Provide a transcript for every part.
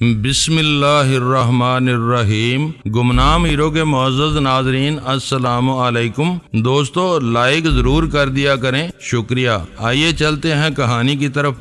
بسم اللہ الرحمن الرحیم۔ گمنام ہیرو کے معزز ناظرین السلام علیکم۔ دوستو لائک ضرور کر دیا کریں، شکریہ۔ آئیے چلتے ہیں کہانی کی طرف۔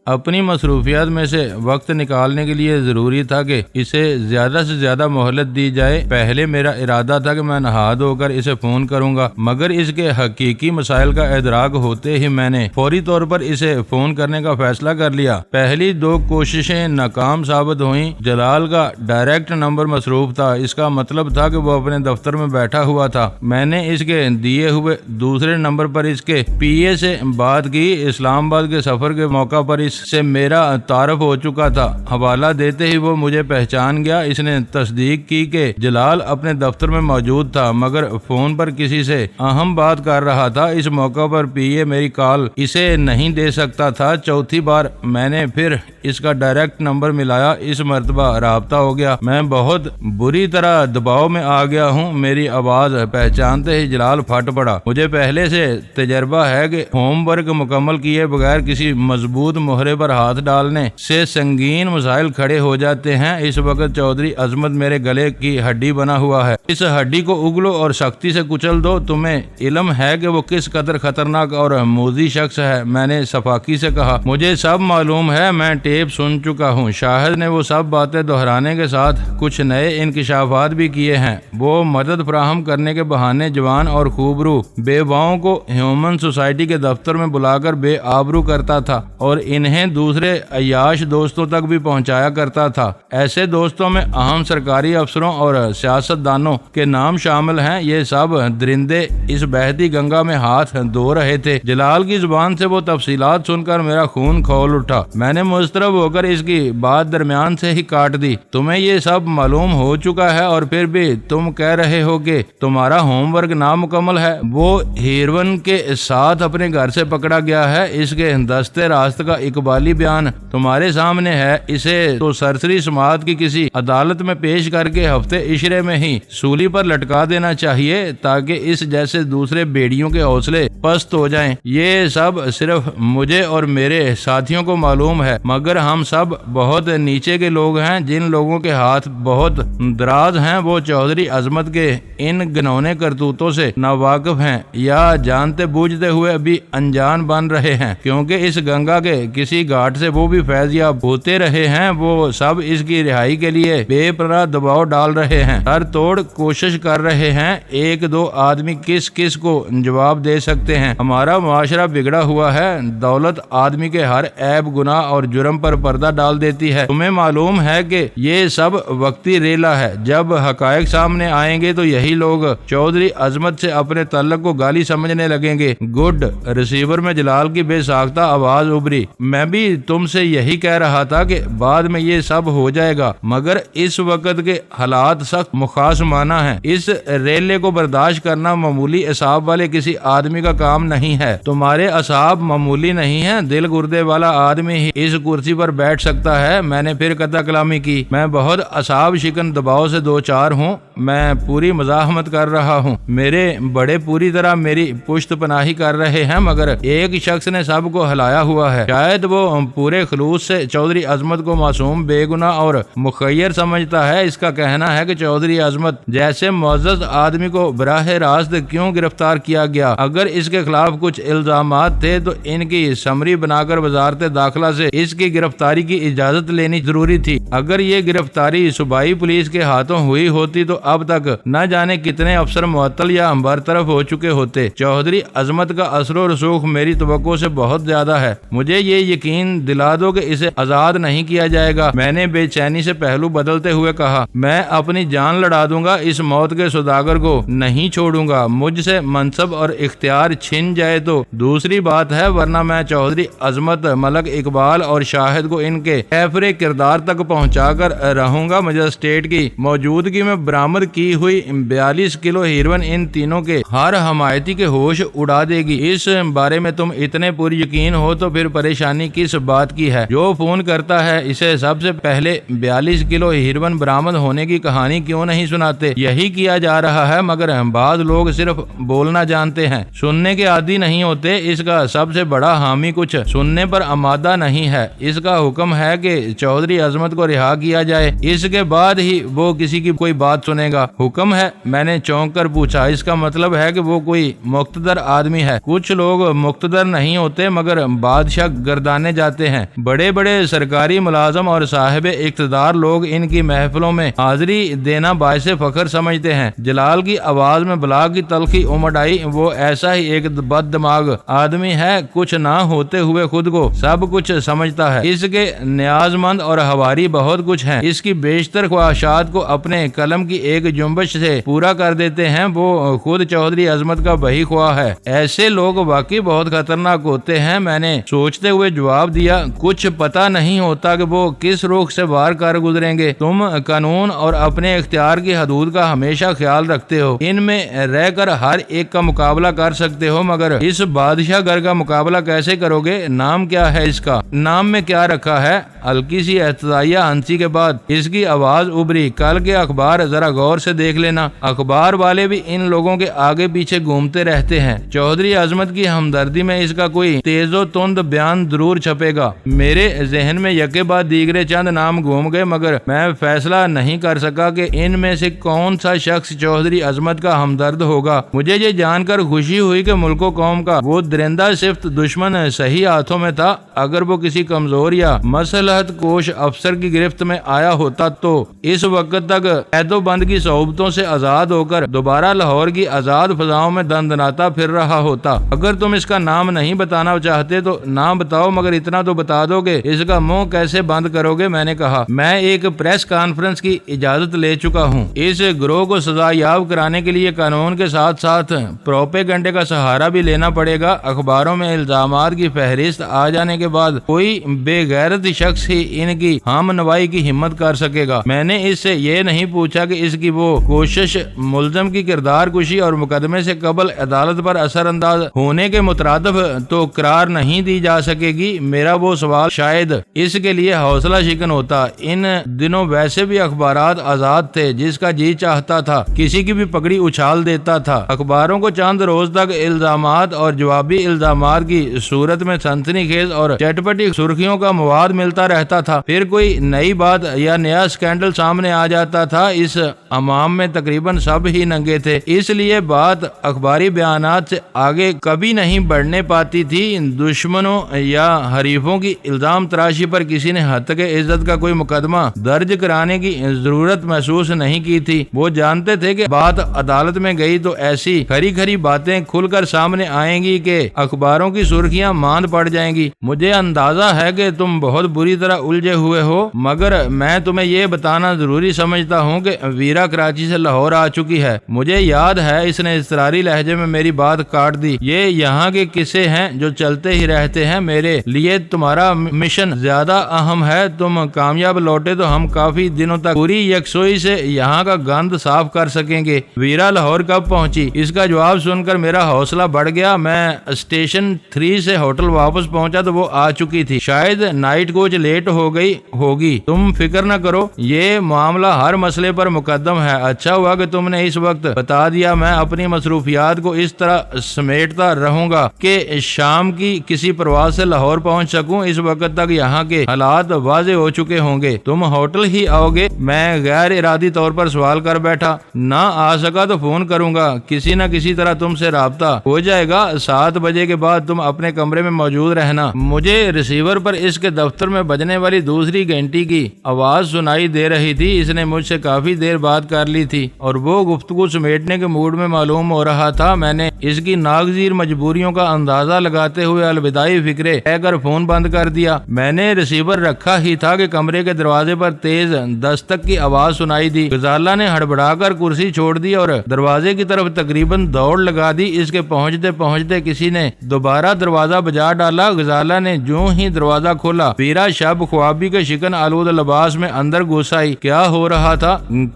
اپنی مصروفیات میں سے وقت نکالنے کے لیے ضروری تھا کہ اسے زیادہ سے زیادہ مہلت دی جائے۔ پہلے میرا ارادہ تھا کہ میں نہا دھو کر اسے فون کروں گا، مگر اس کے حقیقی مسائل کا ادراک ہوتے ہی میں نے فوری طور پر اسے فون کرنے کا فیصلہ کر لیا۔ پہلی دو کوششیں ناکام ثابت ہوئیں۔ جلال کا ڈائریکٹ نمبر مصروف تھا، اس کا مطلب تھا کہ وہ اپنے دفتر میں بیٹھا ہوا تھا۔ میں نے اس کے دیے ہوئے دوسرے نمبر پر اس کے پی اے سے بات کی۔ اسلام آباد کے سفر کے موقع پر اس سے میرا تعارف ہو چکا تھا۔ حوالہ دیتے ہی وہ مجھے پہچان گیا۔ اس نے تصدیق کی کہ جلال اپنے دفتر میں موجود تھا، مگر فون پر کسی سے اہم بات کر رہا تھا۔ اس موقع پر پی اے میری کال اسے نہیں دے سکتا تھا۔ چوتھی بار میں نے پھر اس کا ڈائریکٹ نمبر ملایا۔ اس مرتبہ رابطہ ہو گیا۔ میں بہت بری طرح دباؤ میں آ گیا ہوں۔ میری آواز پہچانتے ہی جلال پھٹ پڑا۔ مجھے پہلے سے تجربہ ہے کہ ہوم ورک مکمل کیے بغیر کسی مضبوط مہرے پر ہاتھ ڈالنے سے سنگین مسائل کھڑے ہو جاتے ہیں۔ اس وقت چودھری عظمت میرے گلے کی ہڈی بنا ہوا ہے۔ اس ہڈی کو اگلو اور سختی سے کچل دو۔ تمہیں علم ہے کہ وہ کس قدر خطرناک اور موذی شخص ہے؟ میں نے شفاقی سے کہا۔ مجھے سب معلوم ہے، میں ٹیپ سن چکا ہوں۔ شاہد نے وہ سب باتیں دہرانے کے ساتھ کچھ نئے انکشافات بھی کیے ہیں۔ وہ مدد فراہم کرنے کے بہانے جوان اور خوبرو بیواؤں کو ہیومن سوسائٹی کے دفتر میں بلا کر بے آبرو کرتا تھا اور انہیں دوسرے عیاش دوستوں تک بھی پہنچایا کرتا تھا۔ ایسے دوستوں میں اہم سرکاری افسروں اور سیاست دانوں کے نام شامل ہیں۔ یہ سب درندے اس بہتی گنگا میں ہاتھ دھو رہے تھے۔ جلال کی زبان سے وہ تفصیلات سن کر میرا خون کھول اٹھا۔ میں نے مضطرب ہو کر اس کی بات درمیان سے ہی کاٹ دی۔ تمہیں یہ سب معلوم ہو چکا ہے اور پھر بھی تم کہہ رہے ہو کہ تمہارا ہوم ورک نامکمل ہے۔ وہ ہیروئن کے ساتھ اپنے گھر سے پکڑا گیا ہے۔ اس کے دستے راست کا اقبالی بیان تمہارے سامنے ہے۔ اسے تو سرسری سماعت کی کسی عدالت میں پیش کر کے ہفتے عشرے میں ہی سولی پر لٹکا دینا چاہیے تاکہ اس جیسے دوسرے بیڑیوں کے حوصلے پست ہو جائیں۔ یہ سب صرف مجھے اور میرے ساتھیوں کو معلوم ہے، مگر ہم سب بہت نیچے کے لوگ ہیں۔ جن لوگوں کے ہاتھ بہت دراز ہیں وہ چودھری عظمت کے ان گھنونے کرتوتوں سے ناواقف ہیں یا جانتے بوجھتے ہوئے ابھی انجان بن رہے ہیں، کیونکہ اس گنگا کے کسی گھاٹ سے وہ بھی فیض یاب ہوتے رہے ہیں۔ وہ سب اس کی رہائی کے لیے بے پناہ دباؤ ڈال رہے ہیں، ہر توڑ کوشش کر رہے ہیں۔ ایک دو آدمی کس کس کو جواب دے سکتے ہیں؟ ہمارا معاشرہ بگڑا ہوا ہے۔ دولت آدمی کے ہر عیب، گناہ اور جرم پر پردہ ڈال دیتی ہے۔ تمہیں معلوم ہے کہ یہ سب وقتی ریلا ہے۔ جب حقائق سامنے آئیں گے تو یہی لوگ چودھری عظمت سے اپنے تعلق کو گالی سمجھنے لگیں گے۔ گڈ ریسیور میں جلال کی بے ساختہ آواز ابھری۔ میں بھی تم سے یہی کہہ رہا تھا کہ بعد میں یہ سب ہو جائے گا، مگر اس وقت کے حالات سخت مخاصمانہ ہیں۔ اس ریلے کو برداشت کرنا معمولی اعصاب والے کسی آدمی کا کام نہیں ہے۔ تمہارے اعصاب معمولی نہیں ہیں، دل گردے والا آدمی ہی اس کرسی پر بیٹھ سکتا ہے۔ میں نے پھر قطع کلامی کی۔ میں بہت اعصاب شکن دباؤ سے دو چار ہوں۔ میں پوری مزاحمت کر رہا ہوں۔ میرے بڑے پوری طرح میری پشت پناہی کر رہے ہیں، مگر ایک شخص نے سب کو ہلایا ہوا ہے۔ شاید وہ پورے خلوص سے چودھری عظمت کو معصوم، بے گناہ اور مخیر سمجھتا ہے۔ اس کا کہنا ہے کہ چودھری عظمت جیسے معزز آدمی کو براہ راست کیوں گرفتار کیا گیا؟ اگر اس کے خلاف کچھ الزامات تھے تو ان کی سمری بنا کر وزارت داخلہ سے اس کی گرفتاری کی اجازت لینی ضروری تھی۔ اگر یہ گرفتاری صوبائی پولیس کے ہاتھوں ہوئی ہوتی تو اب تک نہ جانے کتنے افسر معطل یا برطرف ہو چکے ہوتے۔ چودھری عظمت کا اثر و رسوخ میری توقع سے بہت زیادہ ہے۔ مجھے یہ یقین دلا دو کہ اسے آزاد نہیں کیا جائے گا۔ میں نے بے چینی سے پہلو بدلتے ہوئے کہا۔ میں اپنی جان لڑا دوں گا، اس موت کے سوداگر کو نہیں چھوڑوں گا۔ مجھ سے منصب اور اختیار چھن جائے تو دوسری بات ہے، ورنہ میں چودھری عظمت، ملک اقبال اور شاہد کو ان کے کیفر کردار تک پہنچا کر رہوں گا۔ مجسٹریٹ کی موجودگی میں برآمد برآمد کی ہوئی 42 کلو ہیروئن ان تینوں کے ہر حمایتی کے ہوش اڑا دے گی۔ اس بارے میں تم اتنے پوری یقین ہو تو پھر پریشانی کس بات کی ہے؟ جو فون کرتا ہے اسے سب سے پہلے 42 کلو ہیروئن برآمد ہونے کی کہانی کیوں نہیں سناتے؟ یہی کیا جا رہا ہے، مگر بعض لوگ صرف بولنا جانتے ہیں، سننے کے عادی نہیں ہوتے۔ اس کا سب سے بڑا حامی کچھ سننے پر آمادہ نہیں ہے۔ اس کا حکم ہے کہ چودھری عظمت کو رہا کیا جائے، اس کے بعد ہی وہ کسی کی کوئی بات سنے گا۔ حکم ہے؟ میں نے چونک کر پوچھا۔ اس کا مطلب ہے کہ وہ کوئی مقتدر آدمی ہے۔ کچھ لوگ مقتدر نہیں ہوتے مگر بادشاہ گردانے جاتے ہیں۔ بڑے بڑے سرکاری ملازم اور صاحب اقتدار لوگ ان کی محفلوں میں حاضری دینا باعث فخر سمجھتے ہیں۔ جلال کی آواز میں بلا کی تلخی امڑ آئی۔ وہ ایسا ہی ایک بد دماغ آدمی ہے، کچھ نہ ہوتے ہوئے خود کو سب کچھ سمجھتا ہے۔ اس کے نیاز مند اور ہواری بہت کچھ ہیں۔ اس کی بیشتر خواہشات کو اپنے قلم کی ایک جنبش سے پورا کر دیتے ہیں۔ وہ خود چودھری عظمت کا بہی خواہ ہے۔ ایسے لوگ واقعی بہت خطرناک ہوتے ہیں۔ میں نے سوچتے ہوئے جواب دیا، کچھ پتہ نہیں ہوتا کہ وہ کس رخ سے وار کر گزریں گے۔ تم قانون اور اپنے اختیار کی حدود کا ہمیشہ خیال رکھتے ہو، ان میں رہ کر ہر ایک کا مقابلہ کر سکتے ہو، مگر اس بادشاہ گھر کا مقابلہ کیسے کرو گے؟ نام کیا ہے اس کا؟ نام میں کیا رکھا ہے؟ ہلکی سی احتجاجیہ ہنسی کے بعد اس کی آواز ابھری، کل کے اخبار ذرا غور سے دیکھ لینا۔ اخبار والے بھی ان لوگوں کے آگے پیچھے گھومتے رہتے ہیں۔ چودھری عظمت کی ہمدردی میں اس کا کوئی تیز و تند بیان ضرور چھپے گا۔ میرے ذہن میں یکے بعد دیگرے چند نام گھوم گئے، مگر میں فیصلہ نہیں کر سکا کہ ان میں سے کون سا شخص چودھری عظمت کا ہمدرد ہوگا۔ مجھے یہ جان کر خوشی ہوئی کہ ملک و قوم کا وہ درندہ صفت دشمن صحیح ہاتھوں میں تھا۔ اگر وہ کسی کمزور یا مصلحت کوش افسر کی گرفت میں آیا ہوتا تو اس وقت تک قید و بند کی صحبتوں سے آزاد ہو کر دوبارہ لاہور کی آزاد فضاؤں میں دندناتا پھر رہا ہوتا۔ اگر تم اس کا نام نہیں بتانا چاہتے تو نام بتاؤ، مگر اتنا تو بتا دو کہ اس کا منہ کیسے بند کرو گے؟ میں نے کہا، میں ایک پریس کانفرنس کی اجازت لے چکا ہوں۔ اس گروہ کو سزا یاب کرانے کے لیے قانون کے ساتھ ساتھ پروپیگنڈے کا سہارا بھی لینا پڑے گا۔ اخباروں میں الزامات کی فہرست آ جانے کے بعد کوئی بے غیرت شخص ہی ان کی ہم نوائی کی ہمت کر سکے گا۔ میں نے اس سے یہ نہیں پوچھا کہ اس کی وہ کوشش ملزم کی کردار کشی اور مقدمے سے قبل عدالت پر اثر انداز ہونے کے مترادف تو قرار نہیں دی جا سکے گی۔ میرا وہ سوال شاید اس کے لیے حوصلہ شکن ہوتا۔ ان دنوں ویسے بھی اخبارات آزاد تھے، جس کا جی چاہتا تھا کسی کی بھی پگڑی اچھال دیتا تھا۔ اخباروں کو چند روز تک الزامات اور جوابی الزامات کی صورت میں سنسنی خیز اور چٹپٹی سرخیوں کا مواد ملتا رہتا تھا، پھر کوئی نئی بات یا نیا سکینڈل سامنے آ جاتا تھا۔ اس عوام میں تقریباً سب ہی ننگے تھے، اس لیے بات اخباری بیانات سے آگے کبھی نہیں بڑھنے پاتی تھی۔ دشمنوں یا حریفوں کی الزام تراشی پر کسی نے ہتک عزت کا کوئی مقدمہ درج کرانے کی ضرورت محسوس نہیں کی تھی۔ وہ جانتے تھے کہ بات عدالت میں گئی تو ایسی کھری کھری باتیں کھل کر سامنے آئیں گی کہ اخباروں کی سرخیاں ماند پڑ جائیں گی۔ مجھے اندازہ ہے کہ تم بہت بری طرح الجھے ہوئے ہو، مگر میں تمہیں یہ بتانا ضروری سمجھتا ہوں کہ ویرا کراچی سے لاہور آ چکی ہے۔ مجھے یاد ہے، اس نے اضطراری لہجے میں میری بات کاٹ دی، یہ یہاں کے قصے ہیں جو چلتے ہی رہتے ہیں۔ میرے لیے تمہارا مشن زیادہ اہم ہے۔ تم کامیاب لوٹے تو ہم کافی دنوں تک پوری یکسوئی سے یہاں کا گند صاف کر سکیں گے۔ ویرا لاہور کب پہنچی؟ اس کا جواب سن کر میرا حوصلہ بڑھ گیا۔ میں اسٹیشن 3 سے ہوٹل واپس پہنچا تو وہ آ چکی تھی۔ شاید نائٹ کوچ لیٹ ہو گئی ہوگی۔ تم فکر نہ کرو، یہ معاملہ ہر مسئلے پر مقدم ہے۔ اچھا ہوا کہ تم نے اس وقت بتا دیا۔ میں اپنی مصروفیات کو اس طرح سمیٹتا رہوں گا کہ شام کی کسی پرواز سے لاہور پہنچ سکوں۔ اس وقت تک یہاں کے حالات واضح ہو چکے ہوں گے۔ تم ہوٹل ہی آؤ گے؟ میں غیر ارادی طور پر سوال کر بیٹھا۔ نہ آ سکا تو فون کروں گا، کسی نہ کسی طرح تم سے رابطہ ہو جائے گا۔ 7 بجے کے بعد تم اپنے کمرے میں موجود رہنا۔ مجھے ریسیور پر اس کے دفتر میں بجنے والی دوسری گھنٹی کی آواز سنائی دے رہی تھی۔ اس نے مجھ سے کافی دیر بات کر لی تھی اور وہ گفتگو سمیٹنے کے موڈ میں معلوم ہو رہا تھا۔ میں نے اس کی ناگزیر مجبوریوں کا اندازہ لگاتے ہوئے الوداعی فکرے کہہ کر فون بند کر دیا۔ میں نے ریسیور رکھا ہی تھا کہ کمرے کے دروازے پر تیز دستک کی آواز سنائی دی۔ غزالہ نے ہڑبڑا کر کرسی چھوڑ دی اور دروازے کی طرف تقریباً دوڑ لگا دی۔ اس کے پہنچتے پہنچتے کسی نے دوبارہ دروازہ بجا ڈالا۔ غزالہ نے جو ہی دروازہ کھولا، ویرا شب خوابی کے شکن آلود لباس میں اندر گھس آئی۔ کیا ہو رہا تھا؟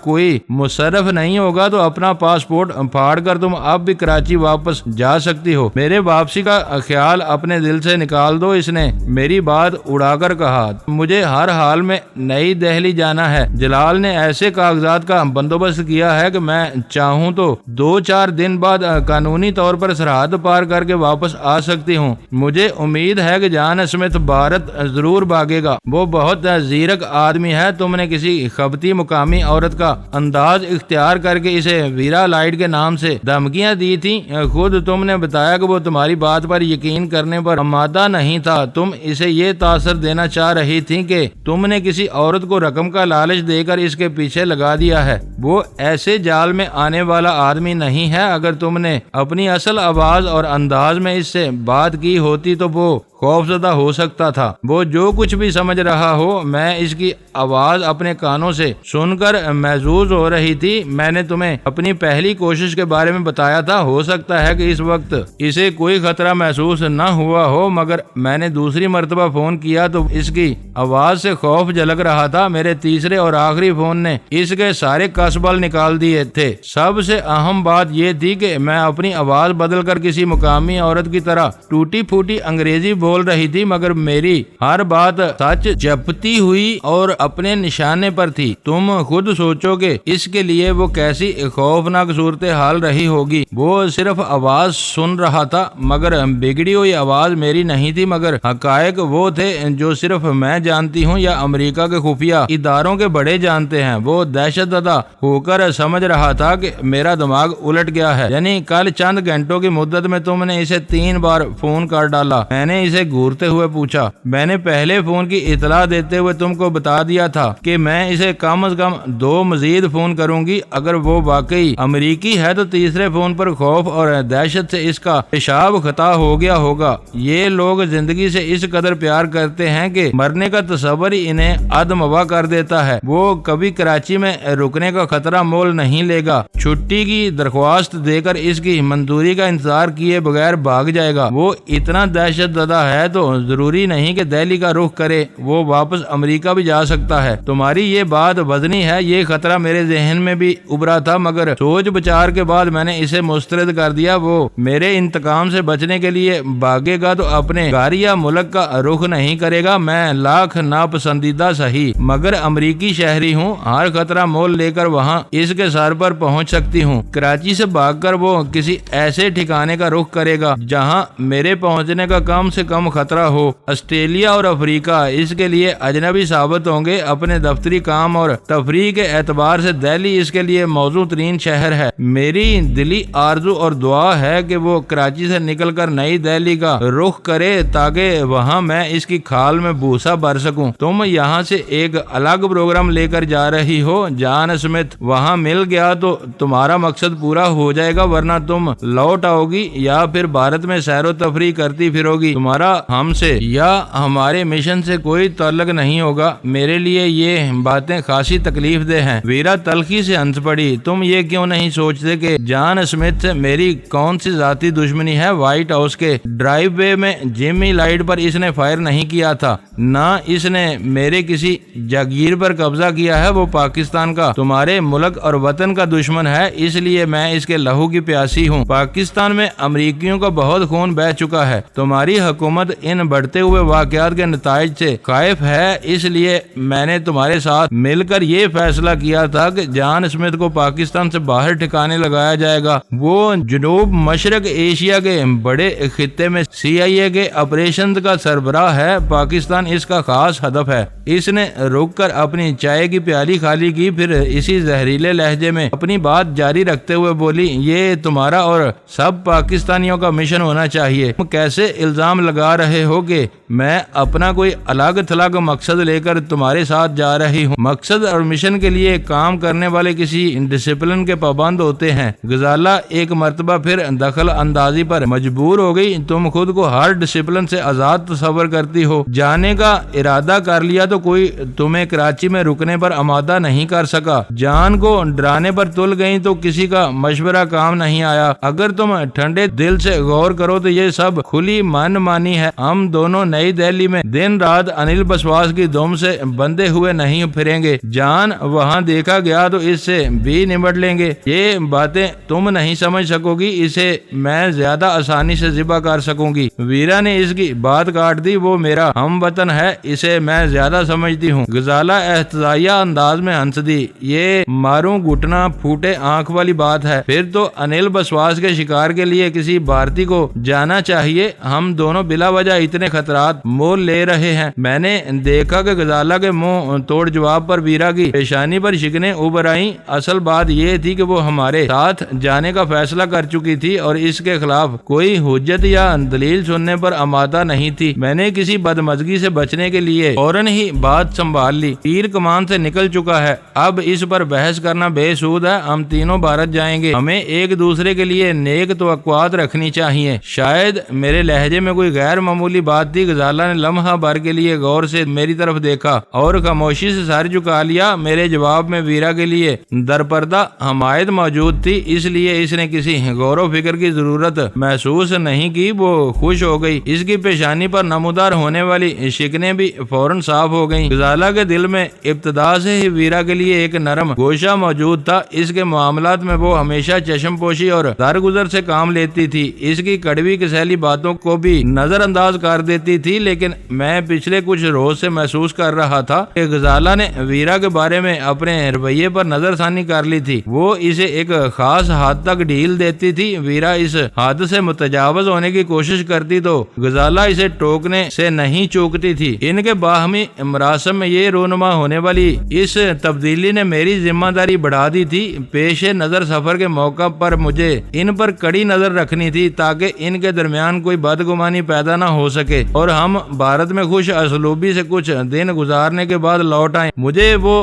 کوئی مصرف نہیں ہوگا تو اپنا پاسپورٹ پھاڑ کر تم اب بھی کراچی واپس جا سکتی ہو۔ میرے واپسی کا خیال اپنے دل سے نکال دو، اس نے میری بات اڑا کر کہا۔ مجھے ہر حال میں نئی دہلی جانا ہے۔ جلال نے ایسے کاغذات کا بندوبست کیا ہے کہ میں چاہوں تو 2-4 دن بعد قانونی طور پر سرحد پار کر کے واپس آ سکتی ہوں۔ مجھے امید ہے کہ جان اسمتھ بھارت ضرور بھاگے گا۔ وہ بہت زیرک آدمی ہے۔ تم نے کسی خبتی مقامی عورت کا انداز اختیار کر کے اسے ویرا لائٹ کے نام سے دھمکیاں دی تھی۔ خود تم نے بتایا کہ وہ تمہاری بات پر یقین کرنے پر آمادہ نہیں تھا۔ تم اسے یہ تاثر دینا چاہ رہی تھی کہ تم نے کسی عورت کو رقم کا لالچ دے کر اس کے پیچھے لگا دیا ہے۔ وہ ایسے جال میں آنے والا آدمی نہیں ہے۔ اگر تم نے اپنی اصل آواز اور انداز میں اس سے بات کی ہوتی تو وہ خوفزدہ ہو سکتا تھا۔ وہ جو کچھ بھی سمجھ رہا ہو، میں اس کی آواز اپنے کانوں سے سن کر محظوظ ہو رہی تھی۔ میں نے تمہیں اپنی پہلی کوشش کے بارے میں بتایا تھا۔ ہو سکتا ہے کہ اس وقت اسے کوئی خطرہ محسوس نہ ہوا ہو، مگر میں نے دوسری مرتبہ فون کیا تو اس کی آواز سے خوف جھلک رہا تھا۔ میرے تیسرے اور آخری فون نے اس کے سارے کسبل نکال دیے تھے۔ سب سے اہم بات یہ تھی کہ میں اپنی آواز بدل کر کسی مقامی عورت کی طرح ٹوٹی پھوٹی انگریزی بول رہی تھی، مگر میری ہر بات سچ جپتی ہوئی اور اپنے نشانے پر تھی۔ تم خود سوچو کہ اس کے لیے وہ کیسی خوفناک صورتحال رہی ہوگی۔ وہ صرف آواز سن رہا تھا، مگر بگڑی ہوئی آواز میری نہیں تھی، مگر حقائق وہ تھے جو صرف میں جانتی ہوں یا امریکہ کے خفیہ اداروں کے بڑے جانتے ہیں۔ وہ دہشت زدہ ہو کر سمجھ رہا تھا کہ میرا دماغ الٹ گیا ہے۔ یعنی کل چند گھنٹوں کی مدت میں تم نے اسے 3 بار فون کر ڈالا۔ میں نے اسے گھورتے ہوئے پوچھا۔ میں نے پہلے فون کی اطلاع دیتے ہوئے تم کو بتا دیا تھا کہ میں اسے کم از کم 2 مزید فون کروں گی۔ اگر وہ واقعی امریکی ہے تو تیسرے فون پر خوف اور دہشت سے اس کا پیشاب خطا ہو گیا ہوگا۔ یہ لوگ زندگی سے اس قدر پیار کرتے ہیں کہ مرنے کا تصور ہی انہیں ادموا کر دیتا ہے۔ وہ کبھی کراچی میں رکنے کا خطرہ مول نہیں لے گا۔ چھٹی کی درخواست دے کر اس کی منظوری کا انتظار کیے بغیر بھاگ جائے گا۔ وہ اتنا دہشت زدہ ہے تو ضروری نہیں کہ دہلی کا رخ کرے، وہ واپس امریکہ بھی جا سکتا ہے۔ تمہاری یہ بات وزنی ہے۔ یہ خطرہ میرے ذہن میں بھی ابھرا تھا، مگر سوچ بچار کے بعد میں نے اسے مسترد کر دیا۔ وہ میرے انتقام سے بچنے کے لیے بھاگے گا تو اپنے گھر یا ملک کا رخ نہیں کرے گا۔ میں لاکھ ناپسندیدہ صحیح مگر امریکی شہری ہوں۔ ہر خطرہ مول لے کر وہاں اس کے سر پر پہنچ سکتی ہوں۔ کراچی سے بھاگ کر وہ کسی ایسے ٹھکانے کا رخ کرے گا جہاں میرے پہنچنے کا کم سے کم خطرہ ہو۔ آسٹریلیا اور افریقہ اس کے لیے اجنبی ثابت ہوں گے۔ اپنے دفتری کام اور تفریح کے اعتبار سے دہلی اس کے لیے موزوں ترین شہر ہے۔ میری دلی آرزو اور دعا ہے کہ وہ کراچی سے نکل کر نئی دہلی کا رخ کرے تاکہ وہاں میں اس کی کھال میں بھوسا بھر سکوں۔ تم یہاں سے ایک الگ پروگرام لے کر جا رہی ہو۔ جان اسمتھ وہاں مل گیا تو تمہارا مقصد پورا ہو جائے گا، ورنہ تم لوٹ آؤ گی یا پھر بھارت میں سیر و تفریح کرتی پھرو گی۔ تمہارا ہم سے یا ہمارے مشن سے کوئی تعلق نہیں ہوگا۔ میرے لیے یہ باتیں خاصی تکلیف دہ ہیں۔ ویرا تلخی سے ہنس پڑی۔ تم یہ کیوں نہیں سوچتے کہ جان اسمتھ سے میری کون سی ذاتی دشمنی ہے؟ وائٹ ہاؤس کے ڈرائیو وے میں جیمی لائٹ پر اس نے فائر نہیں کیا تھا، نہ اس نے میرے کسی جاگیر پر قبضہ کیا ہے۔ وہ پاکستان کا، تمہارے ملک اور وطن کا دشمن ہے، اس لیے میں اس کے لہو کی پیاسی ہوں۔ پاکستان میں امریکیوں کا بہت خون بہہ چکا ہے۔ تمہاری حکومت ان بڑھتے ہوئے واقعات کے نتائج سے خائف ہے، اس لیے میں نے تمہارے ساتھ مل کر یہ فیصلہ کیا تھا کہ جان اسمتھ کو پاکستان سے باہر ٹھکانے لگایا جائے گا۔ وہ جنوب مشرق ایشیا کے بڑے خطے میں CIA کے آپریشن کا سربراہ ہے۔ پاکستان اس کا خاص ہدف ہے۔ اس نے رک کر اپنی چائے کی پیالی خالی کی، پھر اسی زہریلے لہجے میں اپنی بات جاری رکھتے ہوئے بولی، یہ تمہارا اور سب پاکستانیوں کا مشن ہونا چاہیے۔ تم کیسے الزام لگا رہے ہو کہ میں اپنا کوئی الگ تھلگ مقصد لے کر تمہارے ساتھ جا رہی ہوں؟ مقصد اور مشن کے لیے کام کرنے والے کسی ڈسپلن کے پابند ہوتے ہیں۔ غزالہ ایک مرتبہ پھر دخل اندازی پر مجبور ہو گئی۔ تم خود کو ہر ڈسپلن سے آزاد تصور کرتی ہو۔ جانے کا ارادہ کر لیا تو کوئی تمہیں کراچی میں رکنے پر آمادہ نہیں کر سکا۔ جان کو ڈرانے پر تل گئی تو کسی کا مشورہ کام نہیں آیا۔ اگر تم ٹھنڈے دل سے غور کرو تو یہ سب کھلی من مانی کہانی ہے۔ ہم دونوں نئی دہلی میں دن رات انل بسواس کی دم سے بندھے ہوئے نہیں پھریں گے۔ جان وہاں دیکھا گیا تو اس سے بھی نمٹ لیں گے۔ یہ باتیں تم نہیں سمجھ سکو گی، اسے میں زیادہ آسانی سے ذبح کر سکوں گی۔ ویرا نے اس کی بات کاٹ دی۔ وہ میرا ہم وطن ہے، اسے میں زیادہ سمجھتی ہوں۔ غزالہ احتجاجیہ انداز میں ہنس دی۔ یہ ماروں گھٹنا پھوٹے آنکھ والی بات ہے۔ پھر تو انل بسواس کے شکار کے لیے کسی بھارتی کو جانا چاہیے۔ ہم دونوں بلا وجہ اتنے خطرات مول لے رہے ہیں۔ میں نے دیکھا کہ غزالہ کے منہ توڑ جواب پر ویرا کی پیشانی پر شکنیں ابھر آئیں۔ اصل بات یہ تھی کہ وہ ہمارے ساتھ جانے کا فیصلہ کر چکی تھی اور اس کے خلاف کوئی حجت یا دلیل سننے پر آمادہ نہیں تھی۔ میں نے کسی بدمزگی سے بچنے کے لیے فوراً ہی بات سنبھال لی۔ تیر کمان سے نکل چکا ہے، اب اس پر بحث کرنا بے سود ہے۔ ہم تینوں بھارت جائیں گے، ہمیں ایک دوسرے کے لیے نیک توقعات رکھنی چاہیے۔ شاید میرے لہجے میں کوئی غیر معمولی بات تھی۔ غزالہ نے لمحہ بھر کے لیے غور سے میری طرف دیکھا اور خاموشی سے سر جھکا لیا۔ میرے جواب میں ویرا کے لیے درپردہ حمایت موجود تھی، اس لیے اس نے کسی غور و فکر کی ضرورت محسوس نہیں کی۔ وہ خوش ہو گئی۔ اس کی پیشانی پر نمودار ہونے والی شکنیں بھی فوراً صاف ہو گئیں۔ غزالہ کے دل میں ابتدا سے ہی ویرا کے لیے ایک نرم گوشہ موجود تھا۔ اس کے معاملات میں وہ ہمیشہ چشم پوشی اور درگزر سے کام لیتی تھی۔ اس کی کڑوی کسیلی باتوں کو بھی نظر انداز کر دیتی تھی، لیکن میں پچھلے کچھ روز سے محسوس کر رہا تھا کہ غزالہ نے ویرا کے بارے میں اپنے رویے پر نظر ثانی کر لی تھی۔ وہ اسے ایک خاص حد تک ڈھیل دیتی تھی۔ ویرا اس حد سے متجاوز ہونے کی کوشش کرتی تو غزالہ اسے ٹوکنے سے نہیں چوکتی تھی۔ ان کے باہمی مراسم میں یہ رونما ہونے والی اس تبدیلی نے میری ذمہ داری بڑھا دی تھی۔ پیش نظر سفر کے موقع پر مجھے ان پر کڑی نظر رکھنی تھی تاکہ ان کے درمیان کوئی بدگمانی پیدا نہ ہو سکے اور ہم بھارت میں خوش اسلوبی سے کچھ دن گزارنے کے بعد لوٹ آئیں۔ مجھے وہ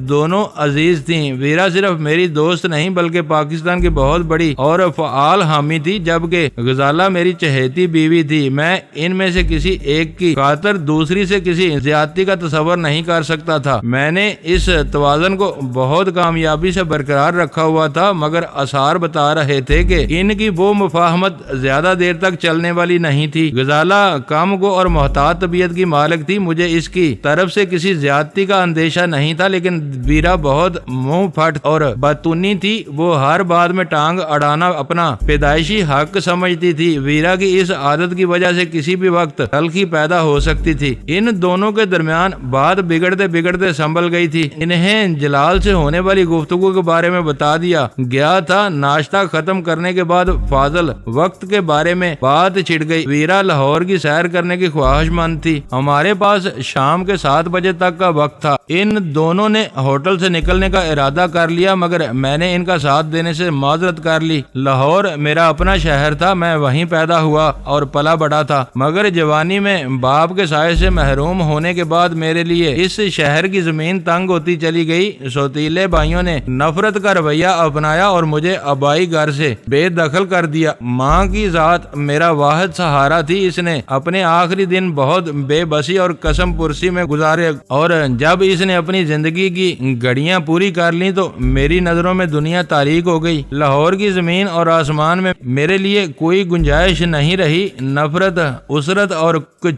دونوں عزیز تھیں۔ ویرا صرف میری دوست نہیں بلکہ پاکستان کی بہت بڑی اور فعال حامی تھی، جبکہ غزالہ میری چہیتی بیوی تھی۔ میں ان میں سے کسی ایک کی خاطر دوسری سے کسی زیادتی کا تصور نہیں کر سکتا تھا۔ میں نے اس توازن کو بہت کامیابی سے برقرار رکھا ہوا تھا، مگر آثار بتا رہے تھے کہ ان کی وہ مفاہمت زیادہ دیر تک چلنے والی نہیں تھی۔ غزالہ کم گو اور محتاط طبیعت کی مالک تھی۔ مجھے اس کی طرف سے کسی زیادتی کا اندیشہ نہیں تھا، لیکن ویرا بہت منہ پھٹ اور بدتونی تھی۔ وہ ہر بات میں ٹانگ اڑانا اپنا پیدائشی حق سمجھتی تھی۔ ویرا کی اس عادت کی وجہ سے کسی بھی وقت تلخی پیدا ہو سکتی تھی۔ ان دونوں کے درمیان بات بگڑتے بگڑتے سنبھل گئی تھی۔ انہیں جلال سے ہونے والی گفتگو کے بارے میں بتا دیا گیا تھا۔ ناشتہ ختم کرنے کے بعد فاضل وقت کے بارے میں بات چھڑ گئی۔ ویرا لاہور کی سیر کرنے کی خواہش مند تھی۔ ہمارے پاس شام کے 7 بجے تک کا وقت تھا۔ ان دونوں نے ہوٹل سے نکلنے کا ارادہ کر لیا، مگر میں نے ان کا ساتھ دینے سے معذرت کر لی۔ لاہور میرا اپنا شہر تھا، میں وہیں پیدا ہوا اور پلا بڑا تھا، مگر جوانی میں باپ کے سائے سے محروم ہونے کے بعد میرے لیے اس شہر کی زمین تنگ ہوتی چلی گئی۔ سوتیلے بھائیوں نے نفرت کا رویہ اپنایا اور مجھے آبائی گھر سے بے دخل کر دیا۔ ماں کی ذات میرا واحد سہارا تھی۔ اس نے اپنے آخری دن بہت بے بسی اور قسم پرسی میں گزارے اور جب اس نے اپنی زندگی کی گھڑیاں پوری کر لی تو میری نظروں میں دنیا تاریک ہو گئی۔ لاہور کی زمین اور آسمان میں میرے لیے کوئی گنجائش نہیں رہی۔ نفرت، اسرت اور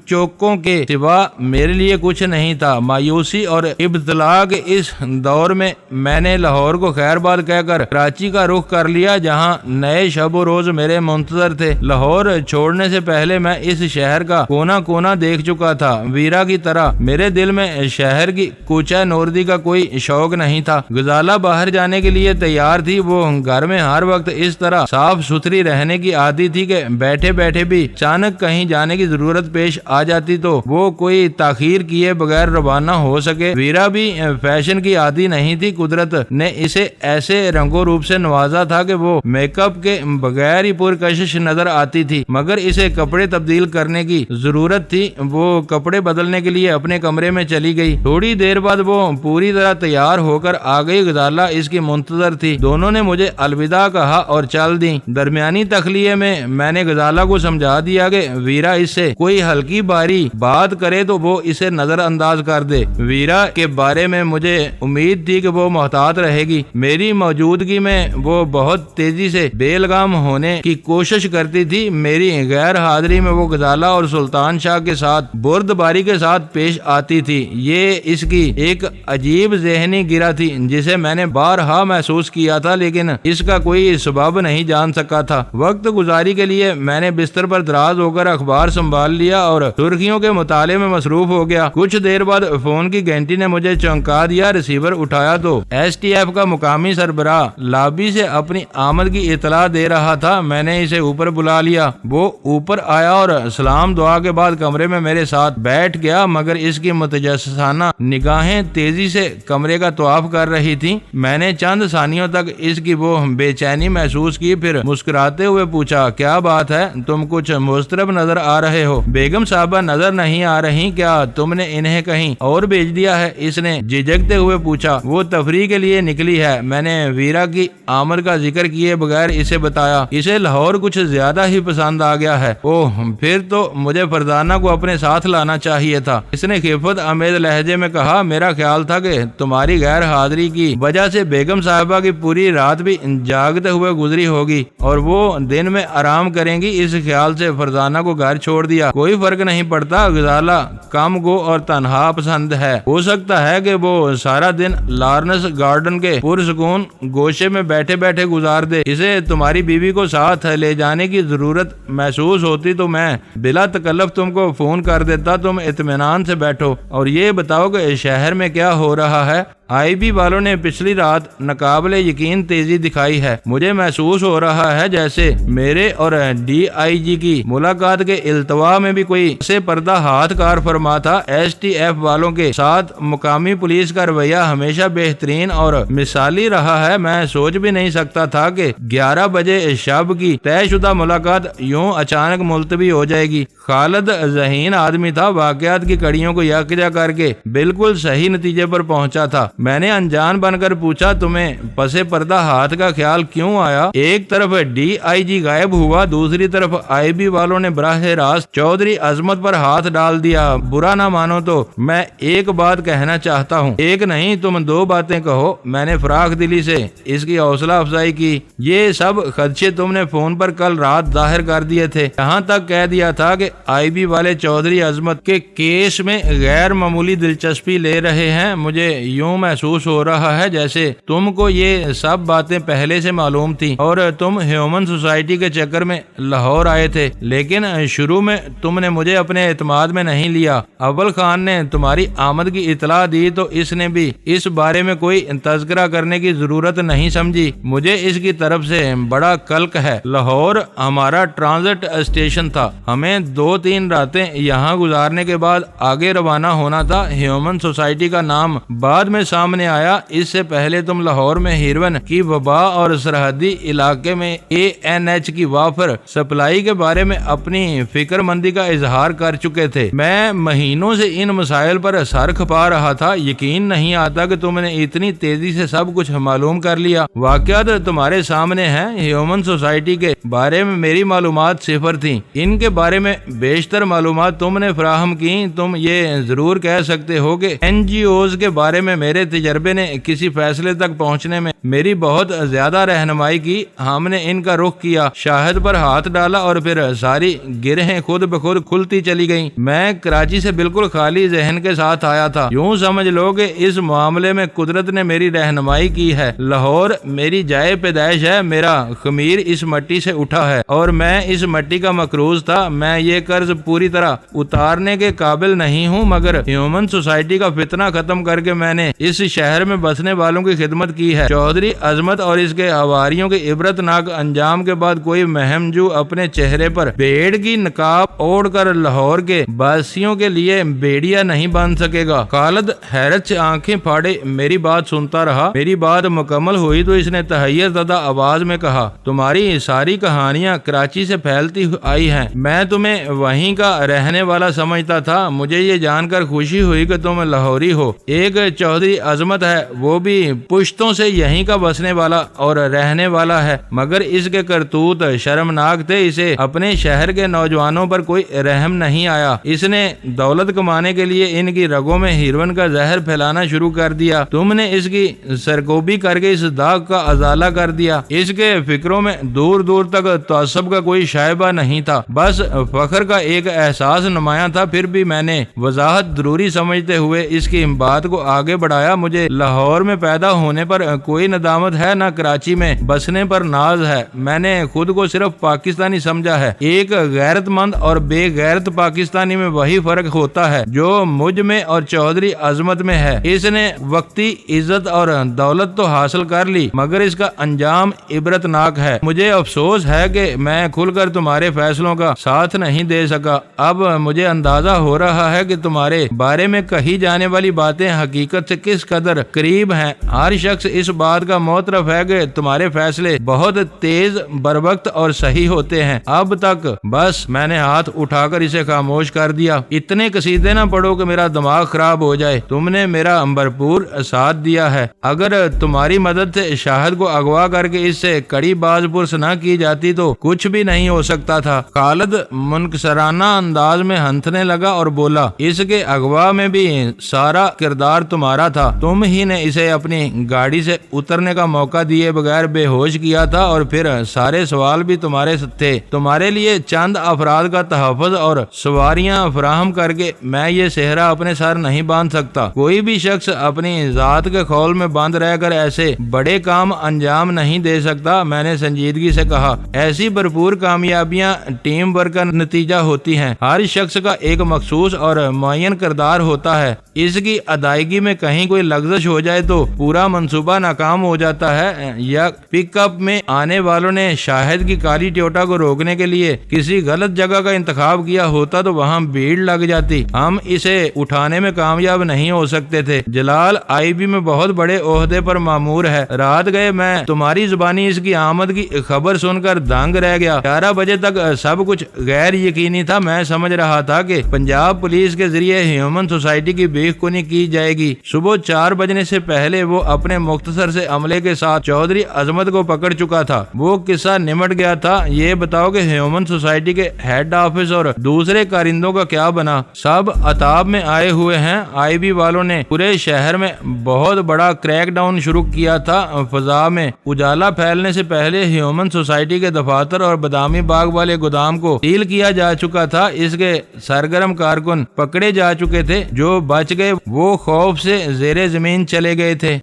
چوکوں کے سوا میرے لیے کچھ نہیں تھا۔ مایوسی اور ابتلا کے اس دور میں میں نے لاہور کو خیر باد کہہ کر کراچی کا رخ کر لیا، جہاں نئے شب و روز میرے منتظر تھے۔ لاہور چھوڑنے سے پہلے میں اس شہر کا کونا کونا دیکھ چکا تھا۔ ویرا کی طرح میرے دل میں شہر کی کوچہ نوردی کا کوئی شوق نہیں تھا۔ غزالہ باہر جانے کے لیے تیار تھی۔ وہ گھر میں ہر وقت اس طرح صاف ستھری رہنے کی عادی تھی کہ بیٹھے بیٹھے بھی اچانک کہیں جانے کی ضرورت پیش آ جاتی تو وہ کوئی تاخیر کیے بغیر روانہ ہو سکے۔ ویرا بھی فیشن کی عادی نہیں تھی۔ قدرت نے اسے ایسے رنگو روپ سے نوازا تھا کہ وہ میک اپ کے بغیر ہی پرکشش نظر آتی تھی، مگر اسے کپڑے تبدیل کرنے کی ضرورت تھی۔ وہ کپڑے بدلنے کے لیے اپنے کمرے میں چلی گئی۔ تھوڑی دیر بعد وہ پوری طرح تیار ہو کر آ گئی۔ غزالہ اس کی منتظر تھی۔ دونوں نے مجھے الوداع کہا اور چل دیں۔ درمیانی تخلیے میں نے غزالہ کو سمجھا دیا کہ ویرا اس سے کوئی ہلکی باری بات کرے تو وہ اسے نظر انداز کر دے۔ ویرا کے بارے میں مجھے امید تھی کہ وہ محتاط رہے گی۔ میری موجودگی میں وہ بہت تیزی سے بے لگام ہونے کی کوشش کرتی تھی۔ میری غیر حاضری میں وہ وہ غزالہ اور سلطان شاہ کے ساتھ بردباری کے ساتھ پیش آتی تھی۔ یہ اس کی ایک عجیب ذہنی گرہ تھی جسے میں نے بارہا محسوس کیا تھا، لیکن اس کا کوئی سبب نہیں جان سکا تھا۔ وقت گزاری کے لیے میں نے بستر پر دراز ہو کر اخبار سنبھال لیا اور سرخیوں کے مطالعے میں مصروف ہو گیا۔ کچھ دیر بعد فون کی گھنٹی نے مجھے چونکا دیا۔ ریسیور اٹھایا تو ایس ٹی ایف کا مقامی سربراہ لابی سے اپنی آمد کی اطلاع دے رہا تھا۔ میں نے اسے اوپر بلا لیا۔ وہ اوپر آیا اور سلام دعا کے بعد کمرے میں میرے ساتھ بیٹھ گیا، مگر اس کی متجسسانہ نگاہیں تیزی سے کمرے کا طواف کر رہی تھیں۔ میں نے چند ثانیوں تک اس کی وہ بے چینی محسوس کی، پھر مسکراتے ہوئے پوچھا، کیا بات ہے؟ تم کچھ مضطرب نظر آ رہے ہو۔ بیگم صاحبہ نظر نہیں آ رہی، کیا تم نے انہیں کہیں اور بھیج دیا ہے؟ اس نے جھجکتے ہوئے پوچھا۔ وہ تفریح کے لیے نکلی ہے۔ میں نے ویرا کی آمد کا ذکر کیے بغیر اسے بتایا۔ اسے لاہور کچھ زیادہ ہی پسند آ گیا ہے۔ اوہ، پھر تو مجھے فرزانہ کو اپنے ساتھ لانا چاہیے تھا، اس نے خفت آمیز لہجے میں کہا۔ میرا خیال تھا کہ تمہاری غیر حاضری کی وجہ سے بیگم صاحبہ کی پوری رات بھی جاگتے ہوئے گزری ہوگی اور وہ دن میں آرام کریں گی۔ اس خیال سے فرزانہ کو گھر چھوڑ دیا۔ کوئی فرق نہیں پڑتا، غزالہ کم گو اور تنہا پسند ہے۔ ہو سکتا ہے کہ وہ سارا دن لارنس گارڈن کے پرسکون گوشے میں بیٹھے بیٹھے گزار دے۔ اسے تمہاری بیوی کو ساتھ لے جانے کی ضرورت محسوس ہوتی تو میں بلا تکلف تم کو فون کر دیتا۔ تم اطمینان سے بیٹھو اور یہ بتاؤ کہ شہر میں کیا ہو رہا ہے۔ آئی بی والوں نے پچھلی رات ناقابل یقین تیزی دکھائی ہے۔ مجھے محسوس ہو رہا ہے جیسے میرے اور ڈی آئی جی کی ملاقات کے التوا میں بھی کوئی سے پردہ ہاتھ کار فرما تھا۔ ایس ٹی ایف والوں کے ساتھ مقامی پولیس کا رویہ ہمیشہ بہترین اور مثالی رہا ہے۔ میں سوچ بھی نہیں سکتا تھا کہ 11 بجے شب کی طے شدہ ملاقات یوں اچانک ملتوی ہو جائے گی۔ خالد ذہین آدمی تھا، واقعات کی کڑیوں کو یکجا کر کے بالکل صحیح نتیجے پر پہنچا تھا۔ میں نے انجان بن کر پوچھا، تمہیں پس پردہ ہاتھ کا خیال کیوں آیا؟ ایک طرف ڈی آئی جی غائب ہوا، دوسری طرف آئی بی والوں نے براہ راست چودھری عظمت پر ہاتھ ڈال دیا۔ برا نہ مانو تو میں ایک بات کہنا چاہتا ہوں۔ ایک نہیں، تم 2 باتیں کہو۔ میں نے فراخ دلی سے اس کی حوصلہ افزائی کی۔ یہ سب خدشے تم نے فون پر کل رات ظاہر کر دیے تھے، یہاں تک کہہ دیا تھا کہ آئی بی والے چودھری عظمت کے کیس میں غیر معمولی دلچسپی لے رہے ہیں۔ مجھے یوں محسوس ہو رہا ہے جیسے تم کو یہ سب باتیں پہلے سے معلوم تھی اور تم ہیومن سوسائٹی کے چکر میں لاہور آئے تھے، لیکن شروع میں تم نے مجھے اپنے اعتماد میں نہیں لیا۔ اول خان نے تمہاری آمد کی اطلاع دی تو اس نے بھی اس بارے میں کوئی تذکرہ کرنے کی ضرورت نہیں سمجھی۔ مجھے اس کی طرف سے بڑا قلق ہے۔ لاہور ہمارا ٹرانزٹ اسٹیشن تھا، ہمیں 2-3 راتیں یہاں گزارنے کے بعد آگے روانہ ہونا تھا۔ ہیومن سوسائٹی کا نام بعد میں سامنے آیا۔ اس سے پہلے تم لاہور میں ہیروئن کی وبا اور سرحدی علاقے میں ANH کی وافر سپلائی کے بارے میں اپنی فکر مندی کا اظہار کر چکے تھے۔ میں مہینوں سے ان مسائل پر سر کھپا رہا تھا۔ یقین نہیں آتا کہ تم نے اتنی تیزی سے سب کچھ معلوم کر لیا۔ واقعات تمہارے سامنے ہیں۔ ہیومن سوسائٹی کے بارے میں میری معلومات صفر تھیں، ان کے بارے میں بیشتر معلومات تم نے فراہم کی۔ تم یہ ضرور کہہ سکتے ہو کہ NGOs کے بارے میں میرے تجربے نے کسی فیصلے تک پہنچنے میں میری بہت زیادہ رہنمائی کی۔ ہم نے ان کا رخ کیا، شاہد پر ہاتھ ڈالا اور پھر ساری گرہیں خود بخود کھلتی چلی گئیں۔ میں کراچی سے بالکل خالی ذہن کے ساتھ آیا تھا۔ یوں سمجھ لو کہ اس معاملے میں قدرت نے میری رہنمائی کی ہے۔ لاہور میری جائے پیدائش ہے، میرا خمیر اس مٹی سے اٹھا ہے اور میں اس مٹی کا مقروض تھا۔ میں یہ قرض پوری طرح اتارنے کے قابل نہیں ہوں، مگر ہیومن سوسائٹی کا فتنہ ختم کر کے میں نے اس شہر میں بسنے والوں کی خدمت کی ہے۔ چودھری عظمت اور اس کے حواریوں کے عبرت ناک انجام کے بعد کوئی مہم جو اپنے چہرے پر بھیڑ کی نقاب اوڑھ کر لاہور کے باسیوں کے لیے بیڑیا نہیں بن سکے گا۔ خالد حیرت سے آنکھیں پھاڑے میری بات سنتا رہا۔ میری بات مکمل ہوئی تو اس نے تحیر زدہ آواز میں کہا، تمہاری ساری کہانیاں کراچی سے پھیلتی آئی ہیں۔ میں تمہیں وہیں کا رہنے والا سمجھتا تھا۔ مجھے یہ جان کر خوشی ہوئی کہ تم لاہوری ہو۔ ایک چودھری عظمت ہے وہ بھی پشتوں سے یہیں کا بسنے والا اور رہنے والا ہے، مگر اس کے کرتوت شرمناک تھے، اسے اپنے شہر کے نوجوانوں پر کوئی رحم نہیں آیا۔ اس نے دولت کمانے کے لیے ان کی رگوں میں ہیروئن کا زہر پھیلانا شروع کر دیا۔ تم نے اس کی سرکوبی کر کے اس داغ کا ازالہ کر دیا۔ اس کے فکروں میں دور دور تک تعصب کا کوئی شائبہ نہیں تھا، بس فخر کا ایک احساس نمایاں تھا۔ پھر بھی میں نے وضاحت ضروری سمجھتے ہوئے اس کی بات کو آگے بڑھایا۔ مجھے لاہور میں پیدا ہونے پر کوئی ندامت ہے، نہ کراچی میں بسنے پر ناز ہے۔ میں نے خود کو صرف پاکستانی سمجھا ہے۔ ایک غیرت مند اور بے غیرت پاکستانی میں وہی فرق ہوتا ہے جو مجھ میں اور چودھری عظمت میں ہے۔ اس نے وقتی عزت اور دولت تو حاصل کر لی، مگر اس کا انجام عبرتناک ہے۔ مجھے افسوس ہے کہ میں کھل کر تمہارے فیصلوں کا ساتھ نہیں دے سکا۔ اب مجھے اندازہ ہو رہا ہے کہ تمہارے بارے میں کہی جانے والی باتیں حقیقت سے کس قدر قریب ہیں۔ ہر شخص اس بات کا معترف ہے کہ تمہارے فیصلے بہت تیز، بروقت اور صحیح ہوتے ہیں۔ اب تک بس میں نے ہاتھ اٹھا کر اسے خاموش کر دیا۔ اتنے قصیدے نہ پڑھو کہ میرا دماغ خراب ہو جائے۔ تم نے میرا بھرپور ساتھ دیا ہے۔ اگر تمہاری مدد سے شاہد کو اغوا کر کے اس سے کڑی باز پرس نہ کی جاتی تو کچھ بھی نہیں ہو سکتا تھا۔ خالد منکسرانہ انداز میں ہنسنے لگا اور بولا، اس کے اغوا میں بھی سارا کردار تمہارا تھا۔ تم ہی نے اسے اپنی گاڑی سے اترنے کا موقع دیے بغیر بے ہوش کیا تھا، اور پھر سارے سوال بھی تمہارے تھے۔ تمہارے لیے چند افراد کا تحفظ اور سواریاں فراہم کر کے میں یہ صحرا اپنے سر نہیں باندھ سکتا۔ کوئی بھی شخص اپنی ذات کے خول میں بند رہ کر ایسے بڑے کام انجام نہیں دے سکتا۔ میں نے سنجیدگی سے کہا، ایسی بھرپور کامیابیاں ٹیم ورک کا نتیجہ ہوتی ہیں۔ ہر شخص کا ایک مخصوص اور معین کردار ہوتا ہے، اس کی ادائیگی میں کہیں کوئی لغزش ہو جائے تو پورا منصوبہ ناکام ہو جاتا ہے۔ یا پک اپ میں آنے والوں نے شاہد کی کالی ٹیوٹا کو روکنے کے لیے کسی غلط جگہ کا انتخاب کیا ہوتا تو وہاں بھیڑ لگ جاتی، ہم اسے اٹھانے میں کامیاب نہیں ہو سکتے تھے۔ جلال آئی بی میں بہت بڑے عہدے پر مامور ہے۔ رات گئے میں تمہاری زبانی اس کی آمد کی خبر سن کر دنگ رہ گیا۔ 11 بجے تک سب کچھ غیر یقینی تھا۔ میں سمجھ رہا تھا کہ پنجاب پولیس کے ذریعے ہیومن سوسائٹی کی بیخ کنی کی جائے گی۔ صبح 4 بجنے سے پہلے وہ اپنے مختصر سے عملے کے ساتھ چودھری عظمت کو پکڑ چکا تھا۔ وہ قصہ نمٹ گیا تھا۔ یہ بتاؤ کہ ہیومن سوسائٹی کے ہیڈ آفس اور دوسرے کارندوں کا کیا بنا؟ سب عطاب میں آئے ہوئے ہیں۔ آئی بی والوں نے پورے شہر میں بہت بڑا کریک ڈاؤن شروع کیا تھا۔ فضا میں اجالا پھیلنے سے پہلے ہیومن سوسائٹی کے دفاتر اور بادامی باغ والے گودام کو سیل کیا جا چکا تھا۔ اس کے سرگرم کارکن پکڑے جا چکے تھے۔ جو بچ گئے وہ خوف سے زیر زمین چلے گئے تھے۔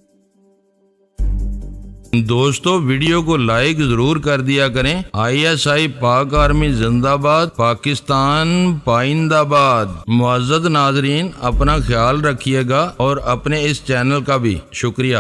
دوستو ویڈیو کو لائک ضرور کر دیا کریں۔ ISI پاک آرمی زندہ باد، پاکستان پائندہ باد۔ معزز ناظرین، اپنا خیال رکھیے گا اور اپنے اس چینل کا بھی شکریہ۔